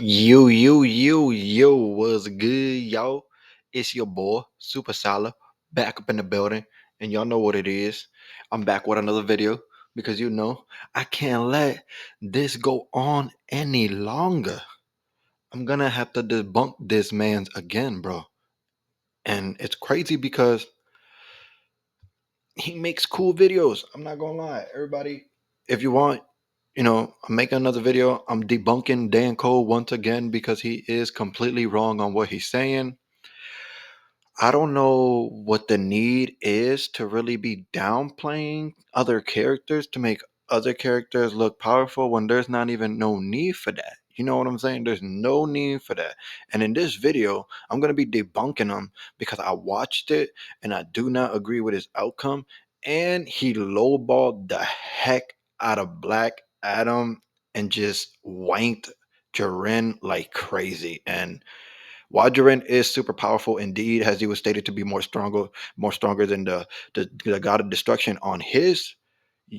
Yo, what's good, y'all? It's your boy, Super Sala, back up in the building, and y'all know what it is. I'm back with another video because I can't let this go on any longer. I'm gonna have to debunk this man's again, bro. And it's crazy because he makes cool videos. I'm not gonna lie. Everybody, if you want, I'm making another video. I'm debunking Danco once again because he is completely wrong on what he's saying. I don't know what the need is to really be downplaying other characters to make other characters look powerful when there's not even no need for that. You know what I'm saying? There's no need for that. And in this video, I'm going to be debunking him because I watched it and I do not agree with his outcome. And he lowballed the heck out of Black Adam and just wanked Jiren like crazy. And while Jiren is super powerful indeed, as he was stated to be more stronger than the god of destruction on his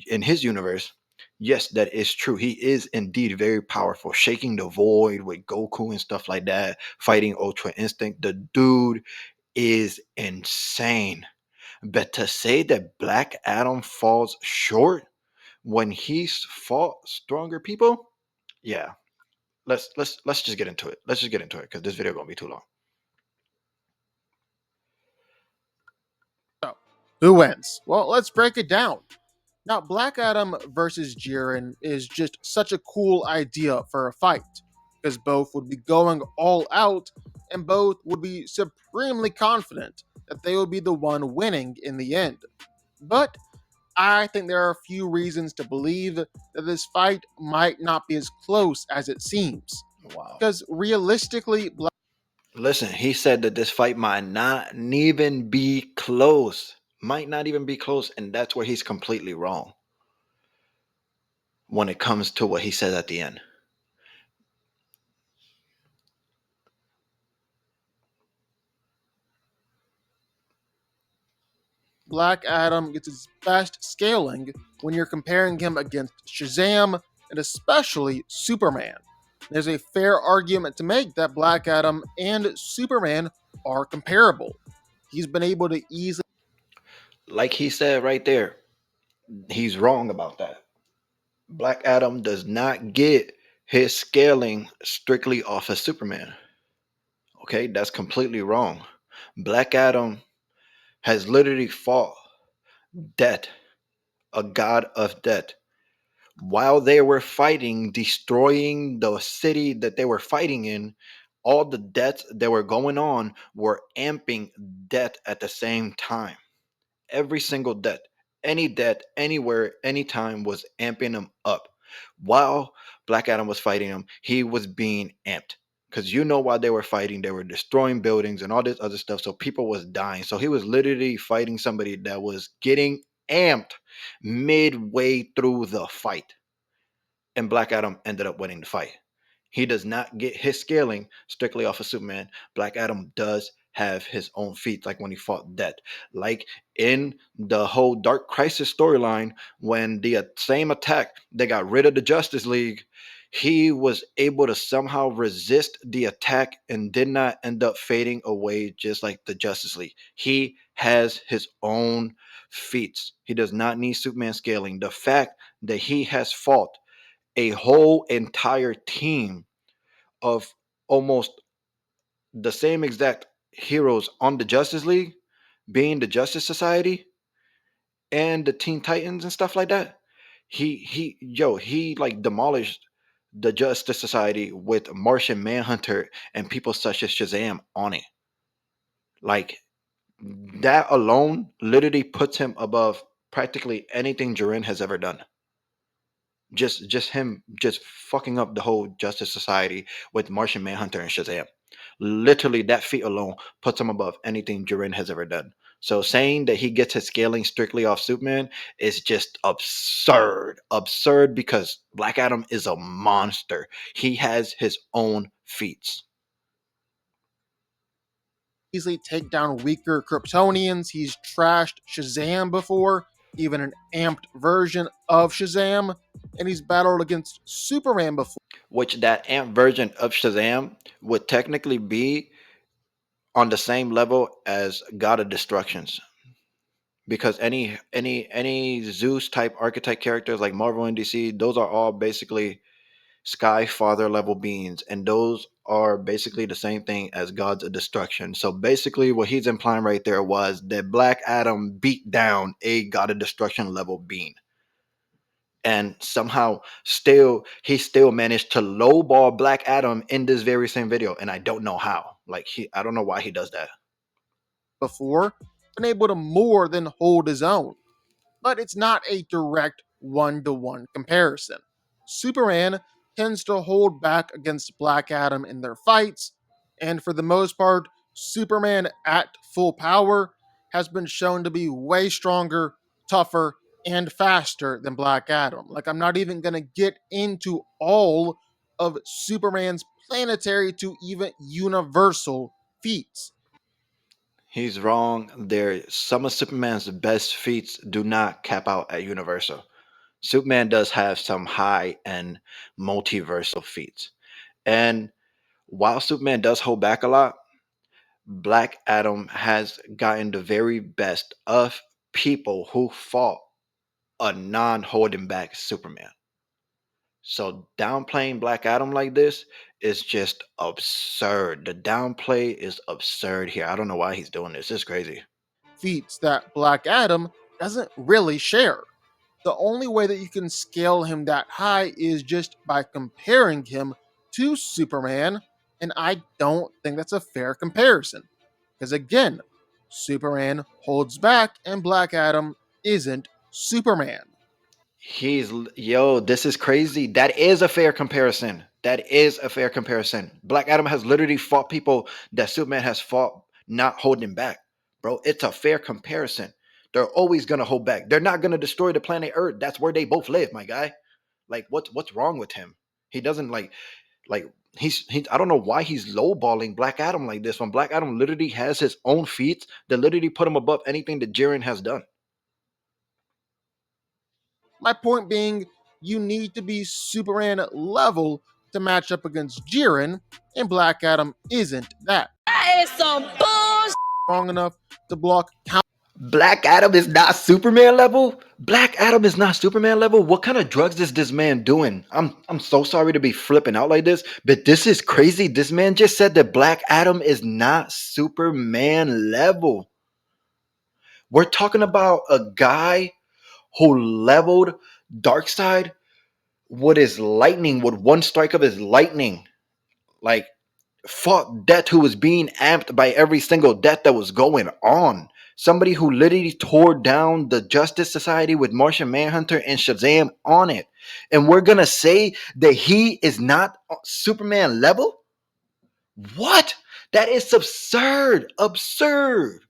in his universe, yes, that is true. He is indeed very powerful, shaking the void with Goku and stuff like that, fighting Ultra Instinct. The dude is insane. But to say that Black Adam falls short when he's fought stronger people, yeah. Let's just get into it. Let's just get into it because this video gonna be too long. So, who wins? Well, let's break it down. Now, Black Adam versus Jiren is just such a cool idea for a fight, because both would be going all out and both would be supremely confident that they would be the one winning in the end. But I think there are a few reasons to believe that this fight might not be as close as it seems. Wow. Because realistically, Listen, he said that this fight might not even be close. Might not even be close, and that's where he's completely wrong when it comes to what he says at the end. Black Adam gets its best scaling when you're comparing him against Shazam and especially Superman. There's a fair argument to make that Black Adam and Superman are comparable. He's been able to easily Like he said right there, he's wrong about that. Black Adam does not get his scaling strictly off of Superman. Okay, that's completely wrong. Black Adam has literally fought death, a god of death, while they were fighting, destroying the city that they were fighting in. All the deaths that were going on were amping death at the same time. Every single death, anywhere, anytime was amping them up. While Black Adam was fighting him, he was being amped. Because while they were fighting, they were destroying buildings and all this other stuff. So people was dying. So he was literally fighting somebody that was getting amped midway through the fight, and Black Adam ended up winning the fight. He does not get his scaling strictly off of Superman. Black Adam does have his own feats, like when he fought Death. Like in the whole Dark Crisis storyline, when the same attack they got rid of the Justice League, he was able to somehow resist the attack and did not end up fading away just like the Justice League. He has his own feats. He does not need Superman scaling. The fact that he has fought a whole entire team of almost the same exact heroes on the Justice League, being the Justice Society and the Teen Titans and stuff like that. He like demolished the Justice Society with Martian Manhunter and people such as Shazam on it. Like that alone literally puts him above practically anything Jiren has ever done. Just him just fucking up the whole Justice Society with Martian Manhunter and Shazam. Literally, that feat alone puts him above anything Jiren has ever done. So saying that he gets his scaling strictly off Superman is just absurd. Absurd because Black Adam is a monster. He has his own feats. take down weaker Kryptonians. He's trashed Shazam before. even an amped version of Shazam, and he's battled against Superman before. Which that amp version of Shazam would technically be on the same level as God of Destructions. Because any Zeus type archetype characters like Marvel and DC, those are all basically Sky Father level beings, and those are basically the same thing as gods of destruction. So basically, what he's implying right there was that Black Adam beat down a god of destruction level being, and somehow still he still managed to lowball Black Adam in this very same video, and I don't know how. Like I don't know why he does that. before, been able to more than hold his own. But it's not a direct one to one comparison. Superman tends to hold back against Black Adam in their fights, and for the most part, Superman at full power has been shown to be way stronger, tougher, and faster than Black Adam. Like, I'm not even going to get into all of Superman's planetary to even universal feats. He's wrong. There, some of Superman's best feats do not cap out at Universal. Superman does have some high and multiversal feats. And while Superman does hold back a lot, Black Adam has gotten the very best of people who fought a non holding back Superman. So downplaying Black Adam like this is just absurd. The downplay is absurd here. I don't know why he's doing this. It's crazy. Feats that Black Adam doesn't really share. The only way that you can scale him that high is just by comparing him to Superman, and I don't think that's a fair comparison. Because again, Superman holds back, and Black Adam isn't Superman. Yo, this is crazy. That is a fair comparison. That is a fair comparison. Black Adam has literally fought people that Superman has fought not holding back. Bro, it's a fair comparison. They're always gonna hold back. They're not gonna destroy the planet Earth. That's where they both live, my guy. Like what's wrong with him? He doesn't like he I don't know why he's lowballing Black Adam like this when Black Adam literally has his own feats that literally put him above anything that Jiren has done. My point being, you need to be Superman level to match up against Jiren, and Black Adam isn't that. That is some bullshit. Strong enough to block Black Adam is not Superman level. Black Adam is not Superman level. What kind of drugs is this man doing? I'm so sorry to be flipping out like this, but this is crazy. This man just said that Black Adam is not Superman level. We're talking about a guy who leveled Darkseid with his lightning, with one strike of his lightning. Like fought death who was being amped by every single death that was going on. Somebody who literally tore down the Justice Society with Martian Manhunter and Shazam on it. And we're gonna say that he is not Superman level? What? That is absurd. Absurd.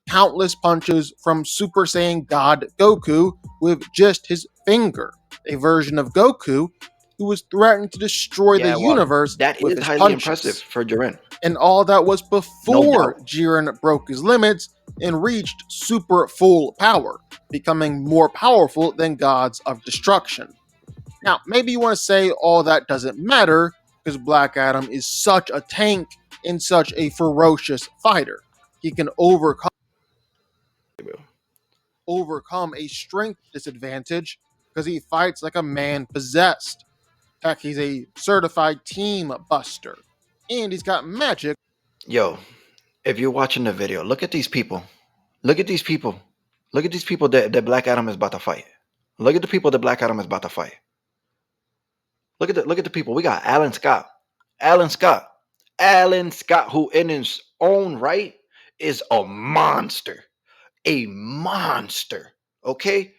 countless punches from Super Saiyan God Goku with just his finger, a version of Goku who was threatening to destroy the Yeah, well, universe that with is his highly impressive punches. for Jiren. And all that was No before doubt. Jiren broke his limits and reached super full power, becoming more powerful than gods of destruction. Now, maybe you want to say all that doesn't matter because Black Adam is such a tank and such a ferocious fighter. He can overcome a strength disadvantage because he fights like a man possessed. Heck, he's a certified team buster. And he's got magic. Yo, if you're watching the video, look at these people. Look at these people. Look at these people that Black Adam is about to fight. Look at the people that Black Adam is about to fight. Look at the people. We got Alan Scott. Alan Scott. Alan Scott, who in his own right is a monster. A monster. Okay?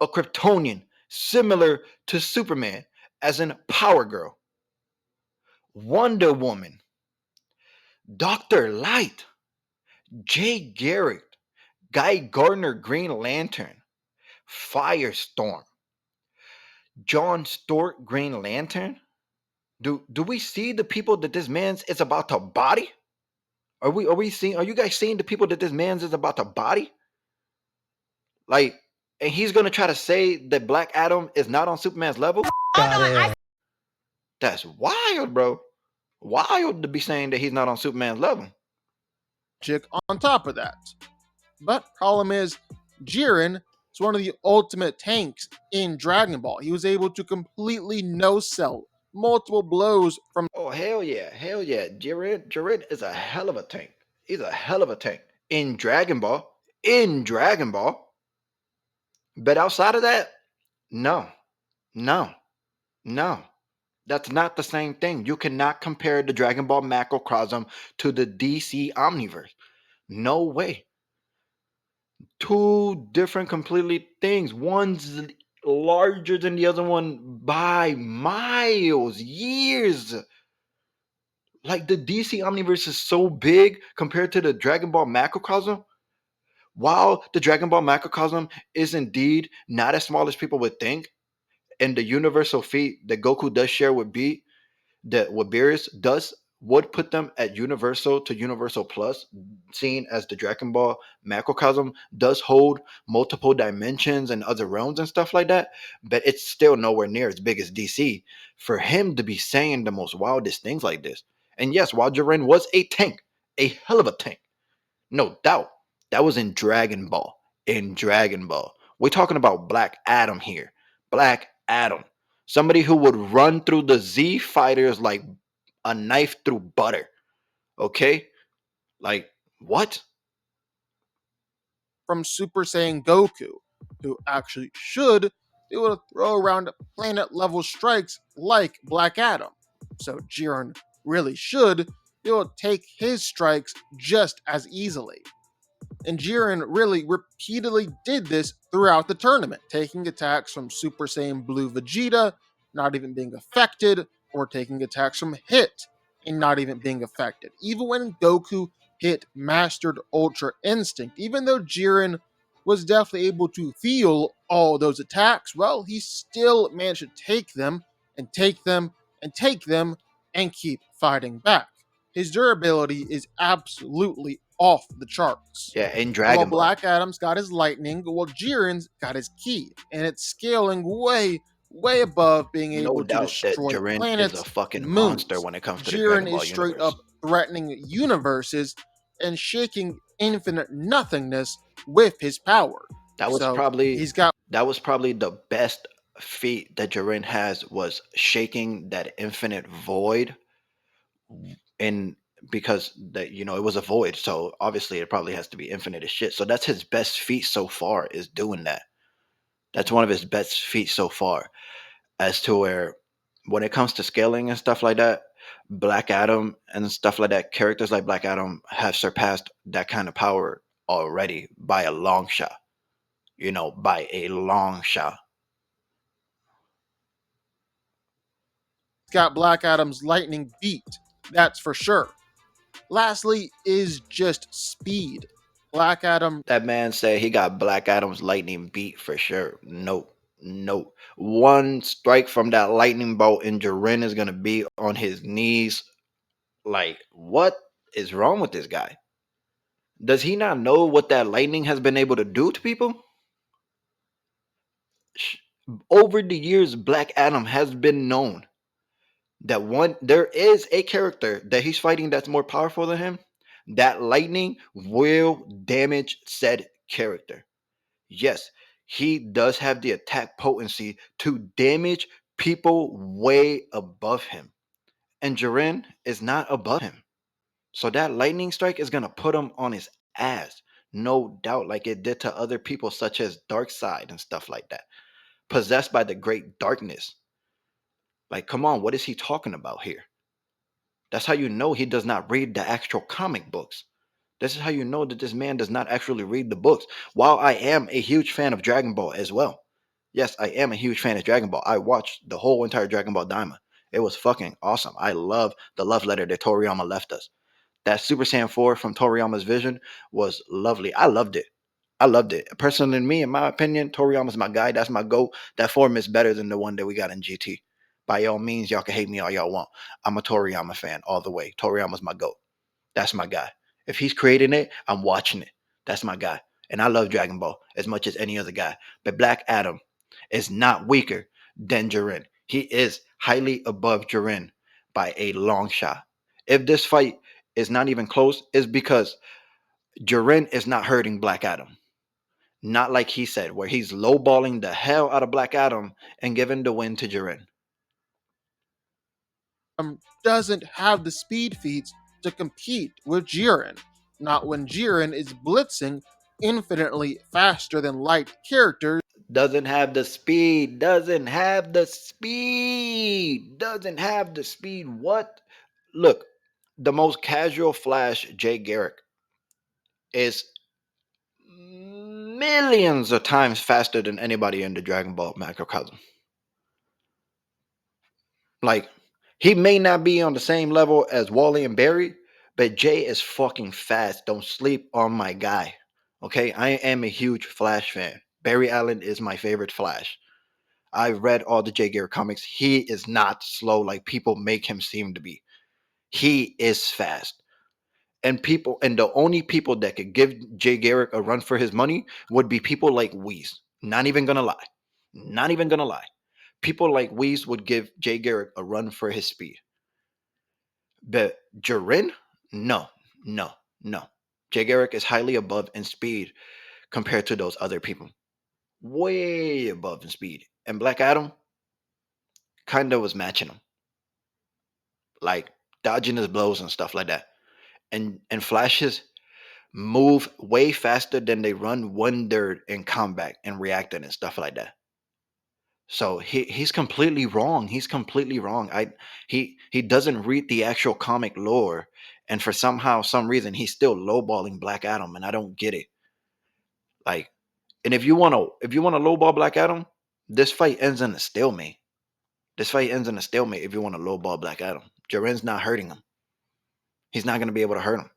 A Kryptonian, similar to Superman, as in Power Girl. Wonder Woman. Dr. Light. Jay Garrick. Guy Gardner Green Lantern. Firestorm. John Stewart Green Lantern. Do we see the people that this man's is about to body? Are you guys seeing the people that this man's is about to body? Like, and he's gonna try to say that Black Adam is not on Superman's level. That's wild, bro. Wild to be saying that he's not on Superman's level. Chick on top of that. But problem is, Jiren is one of the ultimate tanks in Dragon Ball. He was able to completely no sell multiple blows from Oh hell yeah! Jiren is a hell of a tank. He's a hell of a tank in Dragon Ball. In Dragon Ball, but outside of that, no, no, no. That's not the same thing. You cannot compare the Dragon Ball Macrocosm to the DC Omniverse. No way. Two different completely things. One's larger than the other one by miles, years. Like the DC Omniverse is so big compared to the Dragon Ball Macrocosm. While the Dragon Ball Macrocosm is indeed not as small as people would think, and the universal feat that Goku does share with Beat, that what Beerus does would put them at Universal to Universal Plus, seen as the Dragon Ball Macrocosm does hold multiple dimensions and other realms and stuff like that, but it's still nowhere near as big as DC. For him to be saying the most wildest things like this, and yes, while Jiren was a tank, a hell of a tank, no doubt, that was in Dragon Ball. In Dragon Ball, we're talking about Black Adam here. Black Adam, somebody who would run through the Z fighters like a knife through butter. Okay? Like, what? Super Saiyan Goku, who actually should be able to throw around planet level strikes like Black Adam. So Jiren really should be able to take his strikes just as easily. And Jiren really repeatedly did this throughout the tournament, taking attacks from Super Saiyan Blue Vegeta, not even being affected, or taking attacks from Hit and not even being affected. Even when Goku hit Mastered Ultra Instinct, even though Jiren was definitely able to feel all those attacks, well, he still managed to take them and take them and take them and keep fighting back. His durability is absolutely off the charts. Yeah, in And while Dragon Ball. Black Adam's got his lightning, well, Jiren's got his ki, and it's scaling way above being No able to doubt that destroy Jiren is a planets and fucking monster moons. when it comes to the Jiren Dragon Ball is straight universe. up threatening universes and shaking infinite nothingness with his power. That was So probably he's got that was probably the best feat that Jiren has, was shaking that infinite void, and because that, it was a void, so obviously it probably has to be infinite as shit. So that's his best feat so far, is doing that. That's one of his best feats so far. As to where, when it comes to scaling and stuff like that, Black Adam and stuff like that, characters like Black Adam have surpassed that kind of power already by a long shot. By a long shot. got Black Adam's lightning beat, that's for sure. Lastly is just speed. Black Adam That man said he got Black Adam's lightning beat for sure. No, no. One strike from that lightning bolt and Jiren is gonna be on his knees. Like, what is wrong with this guy? Does he not know what that lightning has been able to do to people? Sh- Over the years, Black Adam has been known that there is a character that he's fighting that's more powerful than him. That lightning will damage said character. Yes, he does have the attack potency to damage people way above him. And Jiren is not above him. So that lightning strike is gonna put him on his ass. No doubt, like it did to other people such as Darkseid and stuff like that. Possessed by the great darkness. Like, come on, what is he talking about here? That's how you know he does not read the actual comic books. This is how you know that this man does not actually read the books. While I am a huge fan of Dragon Ball as well. Yes, I am a huge fan of Dragon Ball. I watched the whole entire Dragon Ball Daima. It was fucking awesome. I love the love letter that Toriyama left us. That Super Saiyan 4 from Toriyama's vision was lovely. I loved it. I loved it. Personally, me, in my opinion, Toriyama's my guy. That's my GOAT. That form is better than the one that we got in GT. By all means, y'all can hate me all y'all want. I'm a Toriyama fan all the way. Toriyama's my GOAT. That's my guy. If he's creating it, I'm watching it. That's my guy. And I love Dragon Ball as much as any other guy. But Black Adam is not weaker than Jiren. He is highly above Jiren by a long shot. If this fight is not even close, it's because Jiren is not hurting Black Adam. Not like he said, where he's lowballing the hell out of Black Adam and giving the win to Jiren. Doesn't have the speed feats to compete with Jiren. Not when Jiren is blitzing infinitely faster than light characters. Doesn't have the speed. Doesn't have the speed. Doesn't have the speed. What? Look, the most casual Flash, Jay Garrick, is millions of times faster than anybody in the Dragon Ball Macrocosm. Like, he may not be on the same level as Wally and Barry, but Jay is fucking fast. Don't sleep on my guy. Okay, I am a huge Flash fan. Barry Allen is my favorite Flash. I've read all the Jay Garrick comics. He is not slow like people make him seem to be. He is fast. And the only people that could give Jay Garrick a run for his money would be people like Weeze. Not even gonna lie. Not even gonna lie. People like Weeze would give Jay Garrick a run for his speed. But Jiren? No, no, no. Jay Garrick is highly above in speed compared to those other people. Way above in speed. And Black Adam kinda was matching him. Like dodging his blows and stuff like that. And Flashes move way faster than they run one third in combat and reacting and stuff like that. So he's completely wrong. He's completely wrong. He doesn't read the actual comic lore, and for some reason he's still lowballing Black Adam, and I don't get it. Like, and if you wanna lowball Black Adam, this fight ends in a stalemate. This fight ends in a stalemate if you want to lowball Black Adam. Jiren's not hurting him. He's not gonna be able to hurt him.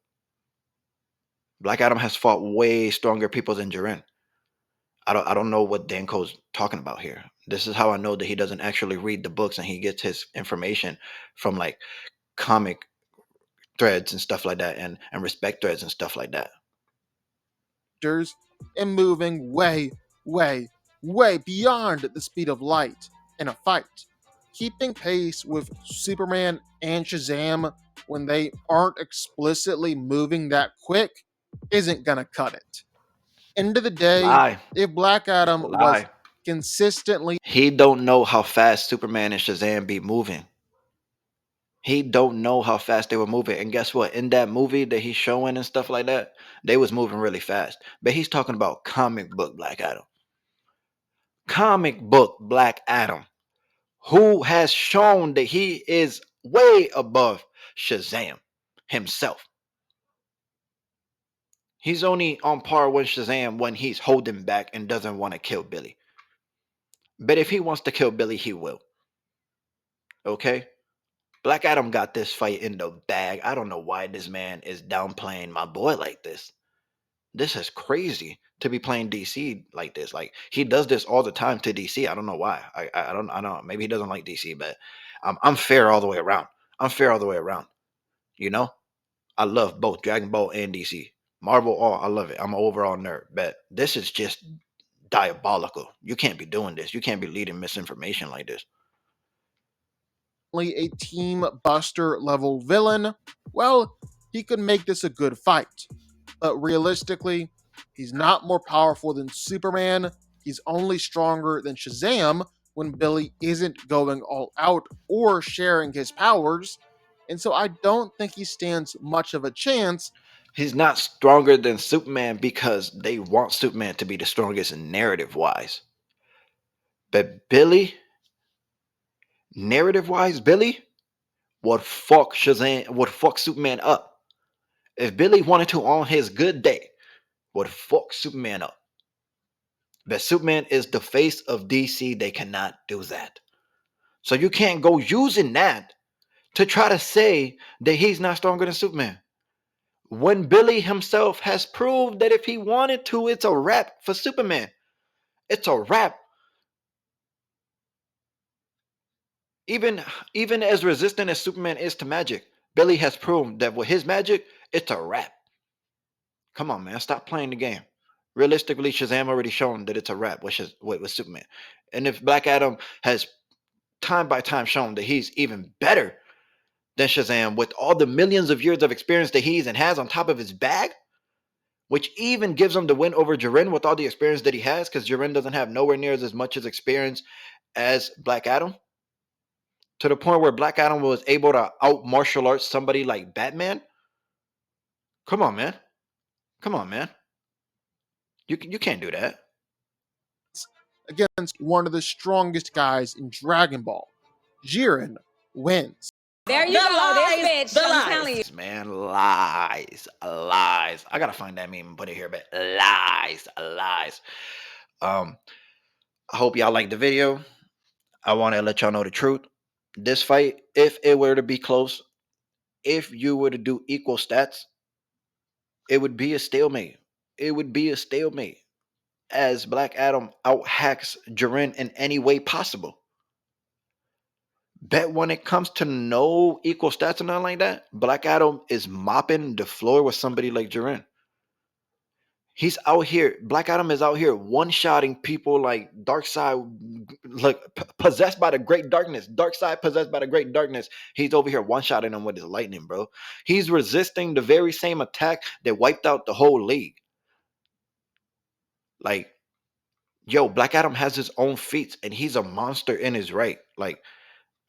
Black Adam has fought way stronger people than Jiren. I don't know what Danco's talking about here. This is how I know that he doesn't actually read the books and he gets his information from like comic threads and stuff like that and respect threads and stuff like that. And moving way, way, way beyond the speed of light in a fight. Keeping pace with Superman and Shazam when they aren't explicitly moving that quick isn't gonna cut it. End of the day, Lie. if Black Adam was Lie. consistently He don't know how fast Superman and Shazam be moving. He don't know how fast they were moving. And guess what? In that movie that he's showing and stuff like that, they was moving really fast. But he's talking about comic book Black Adam. Comic book Black Adam, who has shown that he is way above Shazam himself. He's only on par with Shazam when he's holding back and doesn't want to kill Billy. But if he wants to kill Billy, he will. Okay? Black Adam got this fight in the bag. I don't know why this man is downplaying my boy like this. This is crazy to be playing DC like this. Like he does this all the time to DC. I don't know why. I don't. Maybe he doesn't like DC, but I'm fair all the way around. I'm fair all the way around. You know, I love both Dragon Ball and DC. Marvel, all I love it. I'm an overall nerd, but this is just diabolical. You can't be doing this. You can't be leading misinformation like this. a team buster level villain, well, he could make this a good fight. But realistically, he's not more powerful than Superman. He's only stronger than Shazam when Billy isn't going all out or sharing his powers. And so I don't think he stands much of a chance. He's not stronger than Superman because they want Superman to be the strongest narrative wise. But Billy, narrative wise, Billy would fuck Superman up. If Billy wanted to on his good day, would fuck Superman up. But Superman is the face of DC. They cannot do that. So you can't go using that to try to say that he's not stronger than Superman. When Billy himself has proved that if he wanted to, it's a wrap for Superman. It's a wrap. Even even as resistant as Superman is to magic, Billy has proved that with his magic, it's a wrap. Come on, man, stop playing the game. Realistically, Shazam already shown that it's a wrap with Superman. And if Black Adam has time by time shown that he's even better than Shazam with all the millions of years of experience that he's and has on top of his bag, which even gives him the win over Jiren with all the experience that he has, because Jiren doesn't have nowhere near as much as experience as Black Adam, to the point where Black Adam was able to out martial arts somebody like Batman. Come on, man. Come on, man. You can't do that. Against one of the strongest guys in Dragon Ball. Jiren wins. There you go, this bitch. I'm telling you. Man, lies, lies. I gotta find that meme and put it here, but lies, lies. I hope y'all like the video. I want to let y'all know the truth. This fight, if it were to be close, if you were to do equal stats, it would be a stalemate. It would be a stalemate as Black Adam out hacks Jiren in any way possible. Bet when it comes to no equal stats or nothing like that, Black Adam is mopping the floor with somebody like Jiren. He's out here. Black Adam is out here one-shotting people like Darkseid, like possessed by the great darkness. Darkseid possessed by the great darkness. He's over here one-shotting them with his lightning, bro. He's resisting the very same attack that wiped out the whole league. Like, yo, Black Adam has his own feats, and he's a monster in his right. Like,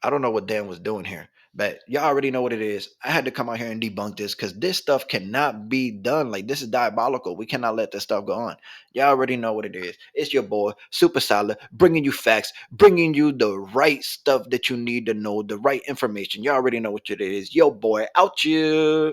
I don't know what Dan was doing here, but y'all already know what it is. I had to come out here and debunk this because this stuff cannot be done. Like, this is diabolical. We cannot let this stuff go on. Y'all already know what it is. It's your boy, Super Solid, bringing you facts, bringing you the right stuff that you need to know, the right information. Y'all already know what it is. Yo, boy, out you.